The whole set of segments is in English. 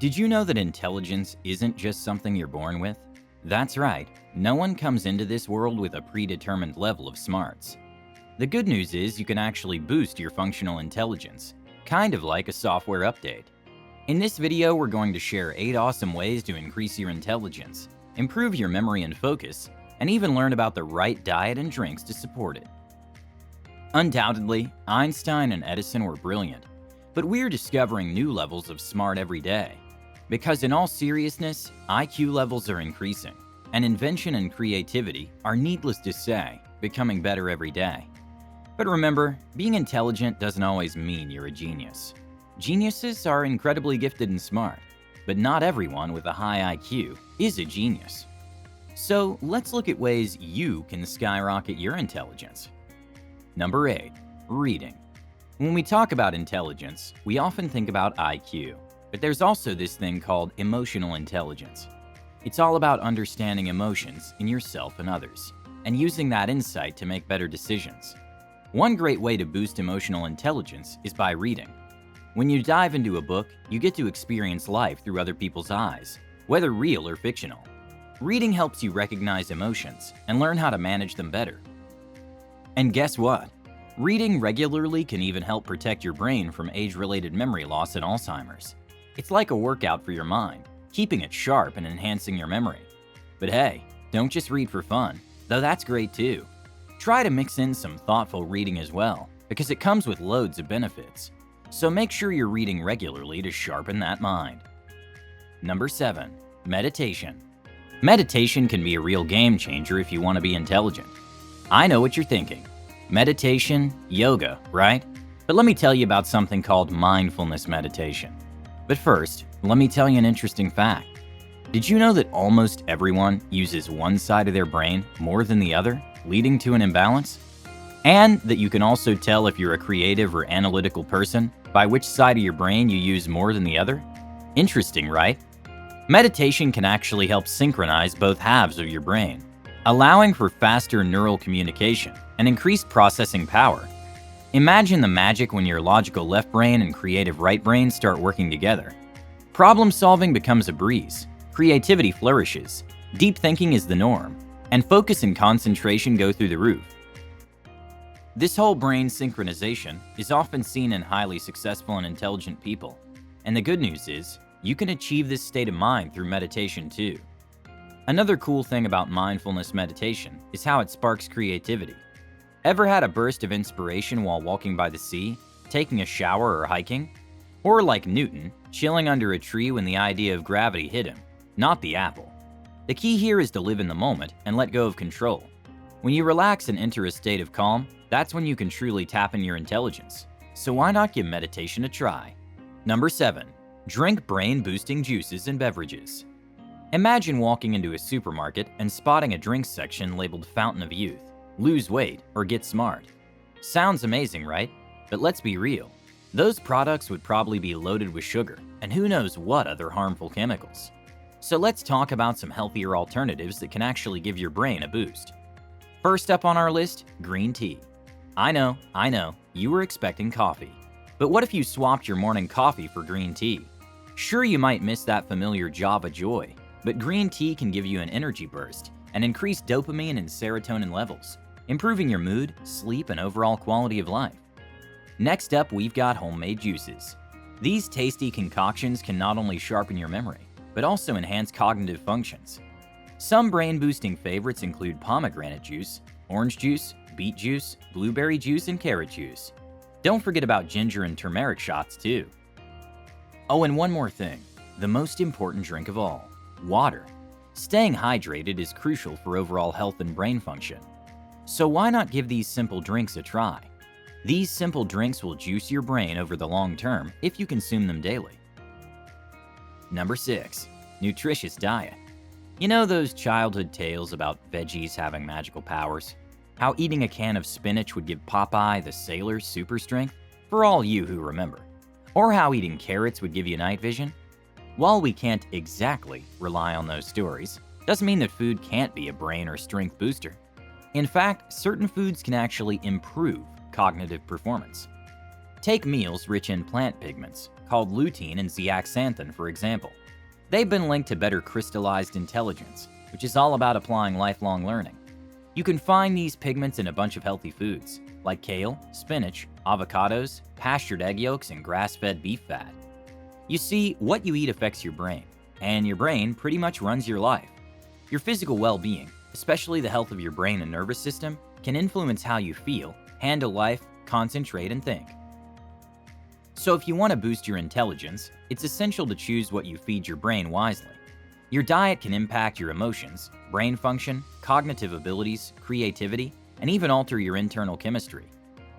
Did you know that intelligence isn't just something you're born with? That's right, no one comes into this world with a predetermined level of smarts. The good news is you can actually boost your functional intelligence, kind of like a software update. In this video, we're going to share 8 awesome ways to increase your intelligence, improve your memory and focus, and even learn about the right diet and drinks to support it. Undoubtedly, Einstein and Edison were brilliant, but we're discovering new levels of smart every day. Because in all seriousness, IQ levels are increasing, and invention and creativity are, needless to say, becoming better every day. But remember, being intelligent doesn't always mean you're a genius. Geniuses are incredibly gifted and smart, but not everyone with a high IQ is a genius. So let's look at ways you can skyrocket your intelligence. Number 8. Reading. When we talk about intelligence, we often think about IQ, but there's also this thing called emotional intelligence. It's all about understanding emotions in yourself and others, and using that insight to make better decisions. One great way to boost emotional intelligence is by reading. When you dive into a book, you get to experience life through other people's eyes, whether real or fictional. Reading helps you recognize emotions and learn how to manage them better. And guess what? Reading regularly can even help protect your brain from age-related memory loss and Alzheimer's. It's like a workout for your mind, keeping it sharp and enhancing your memory. But hey, don't just read for fun, though that's great too. Try to mix in some thoughtful reading as well, because it comes with loads of benefits. So make sure you're reading regularly to sharpen that mind. Number 7. Meditation. Meditation can be a real game changer if you want to be intelligent. I know what you're thinking. Meditation, yoga, right? But let me tell you about something called mindfulness meditation. But first, let me tell you an interesting fact. Did you know that almost everyone uses one side of their brain more than the other, leading to an imbalance? And that you can also tell if you're a creative or analytical person by which side of your brain you use more than the other? Interesting, right? Meditation can actually help synchronize both halves of your brain, allowing for faster neural communication and increased processing power. Imagine the magic when your logical left brain and creative right brain start working together. Problem solving becomes a breeze, creativity flourishes, deep thinking is the norm, and focus and concentration go through the roof. This whole brain synchronization is often seen in highly successful and intelligent people, and the good news is, you can achieve this state of mind through meditation too. Another cool thing about mindfulness meditation is how it sparks creativity. Ever had a burst of inspiration while walking by the sea, taking a shower or hiking? Or like Newton, chilling under a tree when the idea of gravity hit him, not the apple. The key here is to live in the moment and let go of control. When you relax and enter a state of calm, that's when you can truly tap into your intelligence. So why not give meditation a try? Number 7. Drink brain-boosting juices and beverages. Imagine walking into a supermarket and spotting a drinks section labeled Fountain of Youth, Lose Weight, or Get Smart. Sounds amazing, right? But let's be real. Those products would probably be loaded with sugar and who knows what other harmful chemicals. So let's talk about some healthier alternatives that can actually give your brain a boost. First up on our list, green tea. I know, you were expecting coffee. But what if you swapped your morning coffee for green tea? Sure, you might miss that familiar Java joy, but green tea can give you an energy burst and increase dopamine and serotonin levels, improving your mood, sleep, and overall quality of life. Next up, we've got homemade juices. These tasty concoctions can not only sharpen your memory, but also enhance cognitive functions. Some brain-boosting favorites include pomegranate juice, orange juice, beet juice, blueberry juice, and carrot juice. Don't forget about ginger and turmeric shots too. Oh, and one more thing, the most important drink of all, water. Staying hydrated is crucial for overall health and brain function. So why not give these simple drinks a try? These simple drinks will juice your brain over the long term if you consume them daily. Number 6. Nutritious diet. You know those childhood tales about veggies having magical powers? How eating a can of spinach would give Popeye the sailor super strength? For all you who remember. Or how eating carrots would give you night vision? While we can't exactly rely on those stories, doesn't mean that food can't be a brain or strength booster. In fact, certain foods can actually improve cognitive performance. Take meals rich in plant pigments, called lutein and zeaxanthin, for example. They've been linked to better crystallized intelligence, which is all about applying lifelong learning. You can find these pigments in a bunch of healthy foods, like kale, spinach, avocados, pastured egg yolks, and grass-fed beef fat. You see, what you eat affects your brain, and your brain pretty much runs your life. Your physical well-being, especially the health of your brain and nervous system, can influence how you feel, handle life, concentrate, and think. So if you want to boost your intelligence, it's essential to choose what you feed your brain wisely. Your diet can impact your emotions, brain function, cognitive abilities, creativity, and even alter your internal chemistry.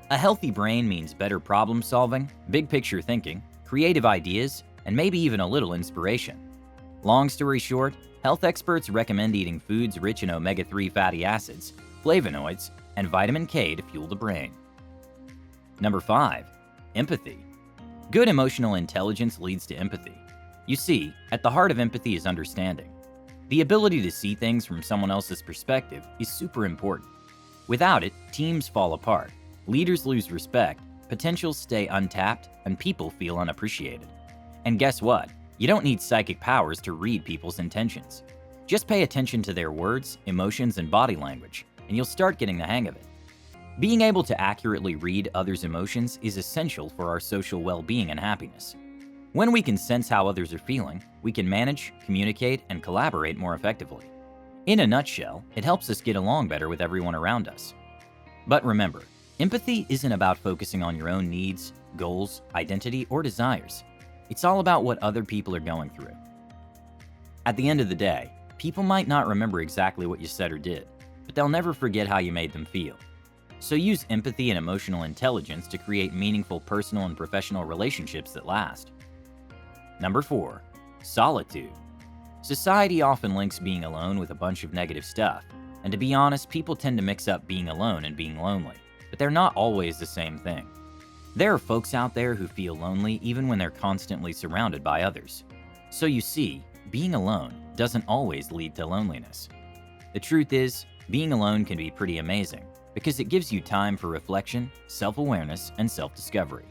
A healthy brain means better problem solving, big picture thinking, creative ideas, and maybe even a little inspiration. Long story short, health experts recommend eating foods rich in omega-3 fatty acids, flavonoids, and vitamin K to fuel the brain. Number 5. Empathy. Good emotional intelligence leads to empathy. You see, at the heart of empathy is understanding. The ability to see things from someone else's perspective is super important. Without it, teams fall apart, leaders lose respect, potentials stay untapped, and people feel unappreciated. And guess what? You don't need psychic powers to read people's intentions. Just pay attention to their words, emotions, and body language, and you'll start getting the hang of it. Being able to accurately read others' emotions is essential for our social well-being and happiness. When we can sense how others are feeling, we can manage, communicate, and collaborate more effectively. In a nutshell, it helps us get along better with everyone around us. But remember, empathy isn't about focusing on your own needs, goals, identity, or desires. It's all about what other people are going through. At the end of the day, people might not remember exactly what you said or did, but they'll never forget how you made them feel. So use empathy and emotional intelligence to create meaningful personal and professional relationships that last. Number 4. Solitude. Society often links being alone with a bunch of negative stuff, and to be honest, people tend to mix up being alone and being lonely, but they're not always the same thing. There are folks out there who feel lonely even when they're constantly surrounded by others. So you see, being alone doesn't always lead to loneliness. The truth is, being alone can be pretty amazing, because it gives you time for reflection, self-awareness, and self-discovery.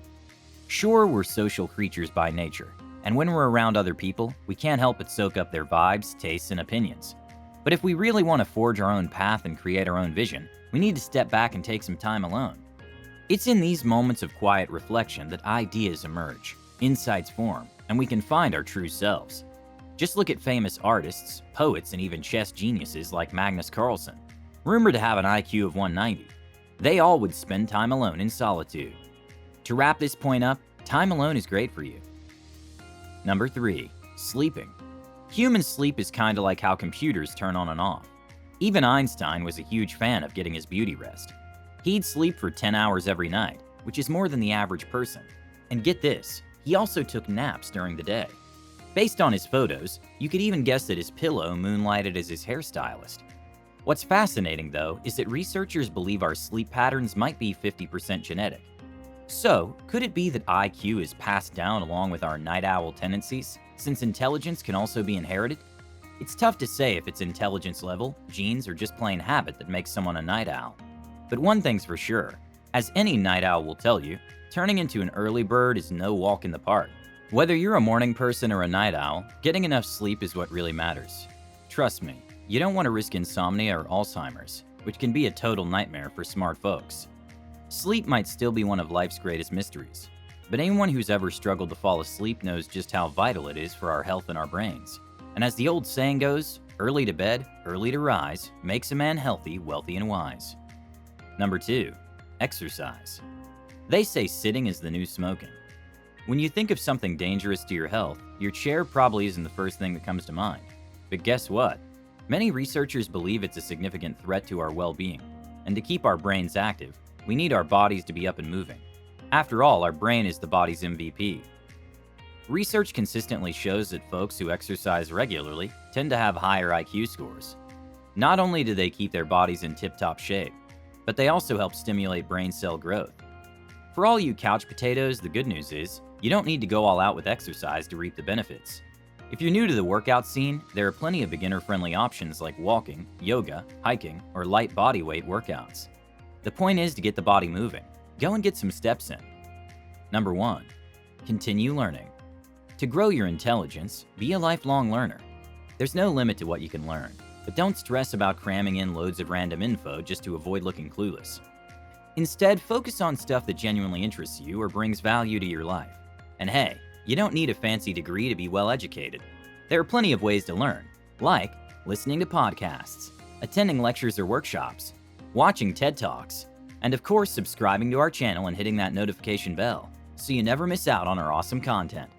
Sure, we're social creatures by nature, and when we're around other people, we can't help but soak up their vibes, tastes, and opinions. But if we really want to forge our own path and create our own vision, we need to step back and take some time alone. It's in these moments of quiet reflection that ideas emerge, insights form, and we can find our true selves. Just look at famous artists, poets, and even chess geniuses like Magnus Carlsen, rumored to have an IQ of 190. They all would spend time alone in solitude. To wrap this point up, time alone is great for you. Number 3. Sleeping. Human sleep is kinda like how computers turn on and off. Even Einstein was a huge fan of getting his beauty rest. He'd sleep for 10 hours every night, which is more than the average person. And get this, he also took naps during the day. Based on his photos, you could even guess that his pillow moonlighted as his hairstylist. What's fascinating, though, is that researchers believe our sleep patterns might be 50% genetic. So, could it be that IQ is passed down along with our night owl tendencies, since intelligence can also be inherited? It's tough to say if it's intelligence level, genes, or just plain habit that makes someone a night owl. But one thing's for sure, as any night owl will tell you, turning into an early bird is no walk in the park. Whether you're a morning person or a night owl, getting enough sleep is what really matters. Trust me, you don't want to risk insomnia or Alzheimer's, which can be a total nightmare for smart folks. Sleep might still be one of life's greatest mysteries, but anyone who's ever struggled to fall asleep knows just how vital it is for our health and our brains. And as the old saying goes, early to bed, early to rise, makes a man healthy, wealthy, and wise. Number 2. Exercise. They say sitting is the new smoking. When you think of something dangerous to your health, your chair probably isn't the first thing that comes to mind. But guess what? Many researchers believe it's a significant threat to our well-being, and to keep our brains active, we need our bodies to be up and moving. After all, our brain is the body's MVP. Research consistently shows that folks who exercise regularly tend to have higher IQ scores. Not only do they keep their bodies in tip-top shape, but they also help stimulate brain cell growth. For all you couch potatoes, the good news is, you don't need to go all out with exercise to reap the benefits. If you're new to the workout scene, there are plenty of beginner-friendly options like walking, yoga, hiking, or light body weight workouts. The point is to get the body moving. Go and get some steps in. Number 1. Continue learning. To grow your intelligence, be a lifelong learner. There's no limit to what you can learn, but don't stress about cramming in loads of random info just to avoid looking clueless. Instead, focus on stuff that genuinely interests you or brings value to your life. And hey, you don't need a fancy degree to be well educated. There are plenty of ways to learn, like listening to podcasts, attending lectures or workshops, watching TED Talks, and of course subscribing to our channel and hitting that notification bell so you never miss out on our awesome content.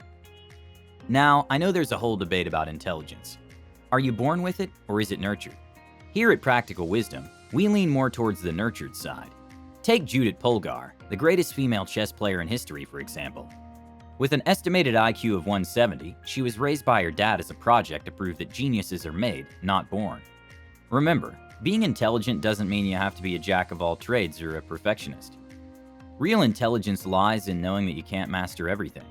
Now, I know there's a whole debate about intelligence. Are you born with it or is it nurtured? Here at Practical Wisdom, we lean more towards the nurtured side. Take Judith Polgar, the greatest female chess player in history, for example. With an estimated IQ of 170, she was raised by her dad as a project to prove that geniuses are made, not born. Remember, being intelligent doesn't mean you have to be a jack of all trades or a perfectionist. Real intelligence lies in knowing that you can't master everything.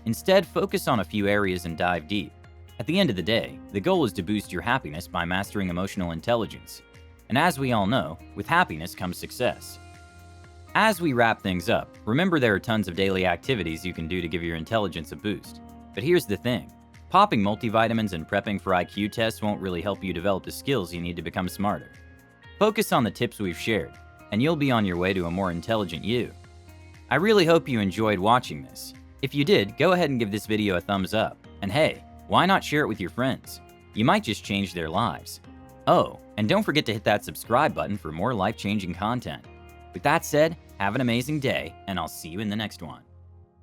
Instead, focus on a few areas and dive deep. At the end of the day, the goal is to boost your happiness by mastering emotional intelligence. And as we all know, with happiness comes success. As we wrap things up, remember there are tons of daily activities you can do to give your intelligence a boost. But here's the thing. Popping multivitamins and prepping for IQ tests won't really help you develop the skills you need to become smarter. Focus on the tips we've shared, and you'll be on your way to a more intelligent you. I really hope you enjoyed watching this. If you did, go ahead and give this video a thumbs up. And hey, why not share it with your friends? You might just change their lives. Oh, and don't forget to hit that subscribe button for more life-changing content. With that said, have an amazing day, and I'll see you in the next one.